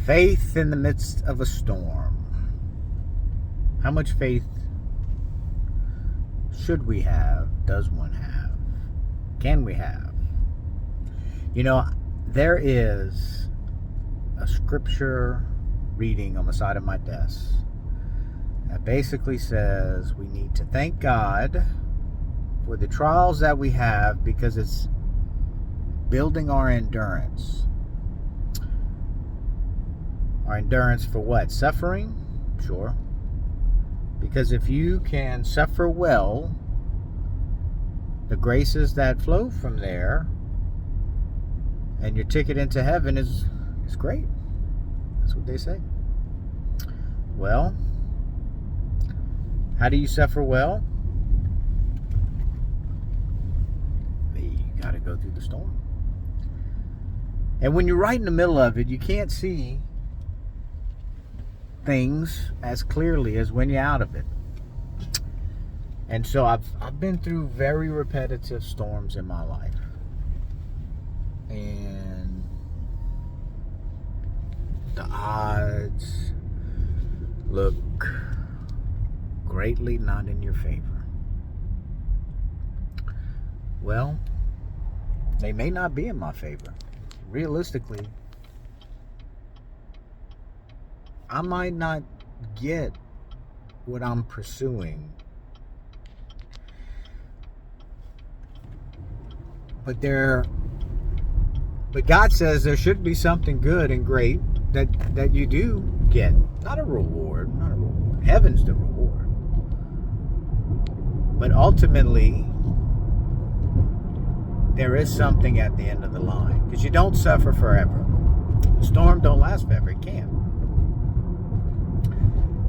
Faith in the midst of a storm. How much faith should we have? Does one have? Can we have? You know, there is a scripture reading on the side of my desk that basically says we need to thank God for the trials that we have because it's building our endurance. Our endurance for what? Suffering? Sure. Because if you can suffer well, the graces that flow from there and your ticket into heaven is great. That's what they say. Well, how do you suffer well? You got to go through the storm. And when you're right in the middle of it, you can't see things as clearly as when you're out of it. And so I've been through very repetitive storms in my life. And the odds look greatly not in your favor. Well, they may not be in my favor. Realistically, I might not get what I'm pursuing. But God says there should be something good and great that you do get. Not a reward. Heaven's the reward. But ultimately, there is something at the end of the line. Because you don't suffer forever. The storm don't last forever. It can't.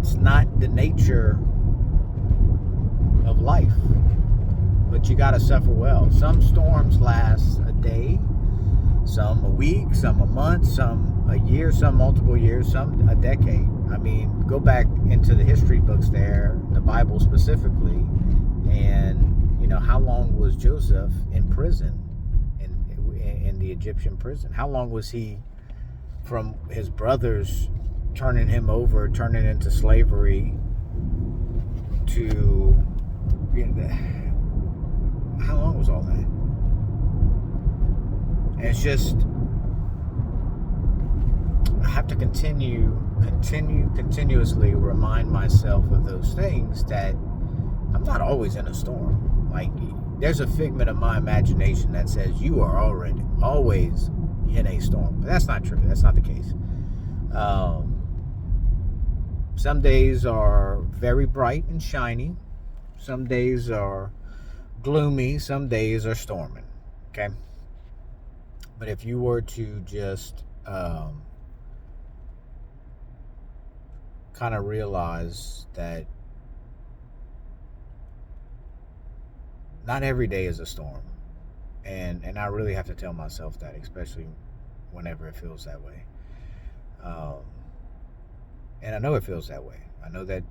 It's not the nature of life. But you got to suffer well. Some storms last a day, some a week, some a month, some a year, some multiple years, some a decade. I mean, go back into the history books there, the Bible specifically, and, you know, how long was Joseph in prison, in the Egyptian prison? How long was he from his brothers turning him over, turning into slavery to, you know, how long was all that? And it's just, I have to continuously remind myself of those things, that I'm not always in a storm. Like, there's a figment of my imagination that says you are always in a storm. But that's not true. That's not the case. Some days are very bright and shiny. Some days are gloomy. Some days are storming. Okay? But if you were to just kind of realize that not every day is a storm. And I really have to tell myself that, especially whenever it feels that way. And I know it feels that way. I know that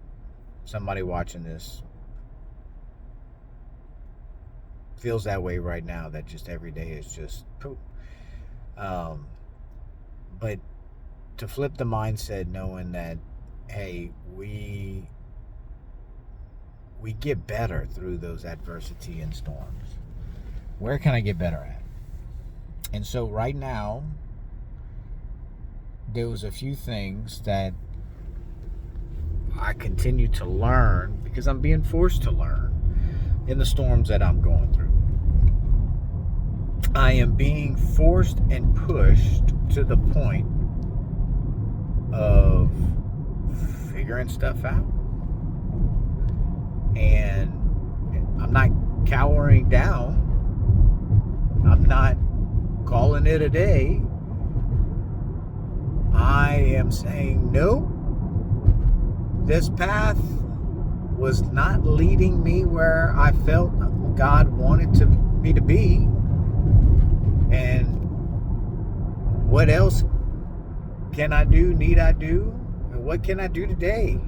somebody watching this feels that way right now, that just every day is just poop. But to flip the mindset, knowing that, hey, we get better through those adversity and storms. Where can I get better at? And so right now, there was a few things that I continue to learn, because I'm being forced to learn in the storms that I'm going through. I am being forced and pushed to the point of figuring stuff out. And I'm not cowering down. I'm not calling it a day. I am saying, nope, this path was not leading me where I felt God wanted me to be. And what else can I do, need I do? And what can I do today?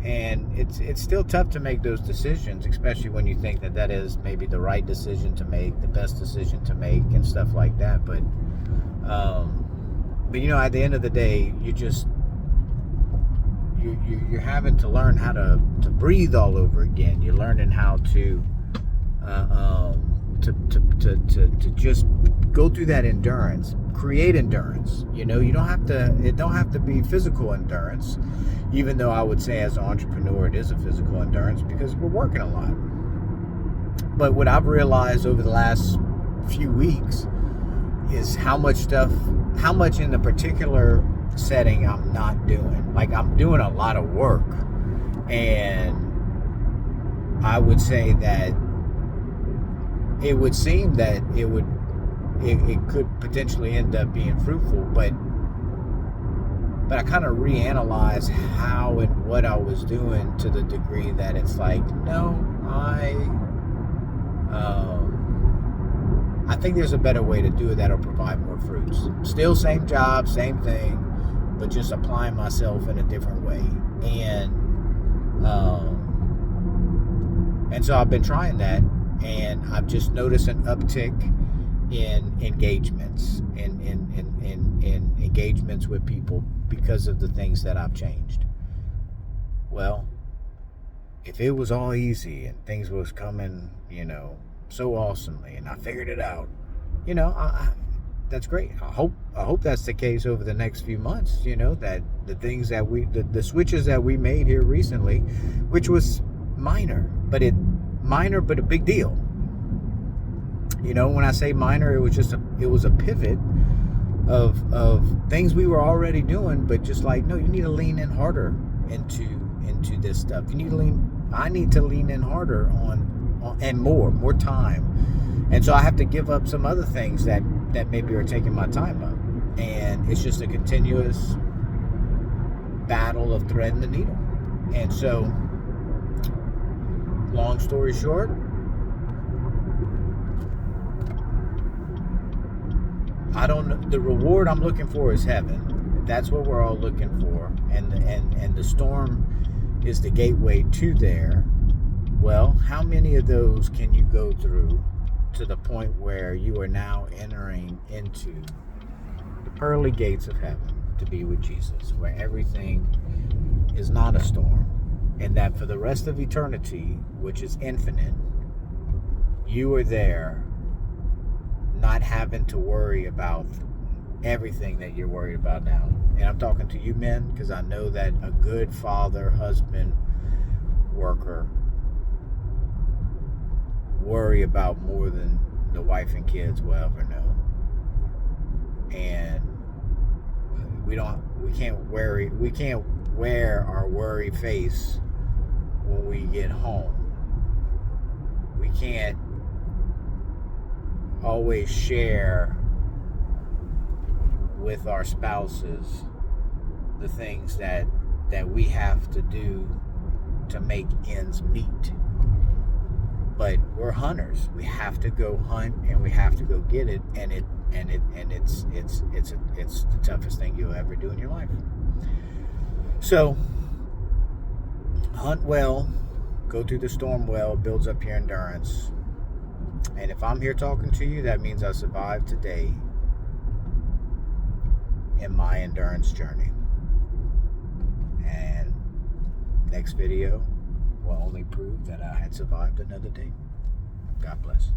And it's still tough to make those decisions, especially when you think that is maybe the right decision to make, the best decision to make, and stuff like that. But But at the end of the day, you're having to learn how to breathe all over again. You're learning how to just go through that endurance, create endurance. You don't have to. It don't have to be physical endurance, even though I would say as an entrepreneur it is a physical endurance because we're working a lot. But what I've realized over the last few weeks is how much in the particular setting I'm not doing. Like, I'm doing a lot of work, and I would say that it would seem that it could potentially end up being fruitful, but I kind of reanalyze how and what I was doing to the degree that it's like, no, I think there's a better way to do it that'll provide more fruits. Still same job, same thing, but just applying myself in a different way. And so I've been trying that, and I've just noticed an uptick in engagements, in engagements with people because of the things that I've changed. Well, if it was all easy and things was coming, so awesomely, and I figured it out, that's great. I hope that's the case over the next few months. That the things that the switches that we made here recently, which was minor, but a big deal. When I say minor, it was a pivot of things we were already doing, but just like, no, you need to lean in harder into this stuff. I need to lean in harder on and more time. And so I have to give up some other things that maybe are taking my time up. And it's just a continuous battle of threading the needle. And so, long story short, I don't know. The reward I'm looking for is heaven. That's what we're all looking for. And the storm is the gateway to there. Well, how many of those can you go through to the point where you are now entering into the pearly gates of heaven to be with Jesus, where everything is not a storm, and that for the rest of eternity, which is infinite, you are there not having to worry about everything that you're worried about now. And I'm talking to you men, because I know that a good father, husband, worker worry about more than the wife and kids will ever know. And we can't wear our worry face when we get home. We can't always share with our spouses the things that we have to do to make ends meet. But we're hunters. We have to go hunt, and we have to go get it, and it's the toughest thing you'll ever do in your life. So hunt well, go through the storm well, builds up your endurance. And if I'm here talking to you, that means I survived today in my endurance journey. And next video will only prove that I had survived another day. God bless.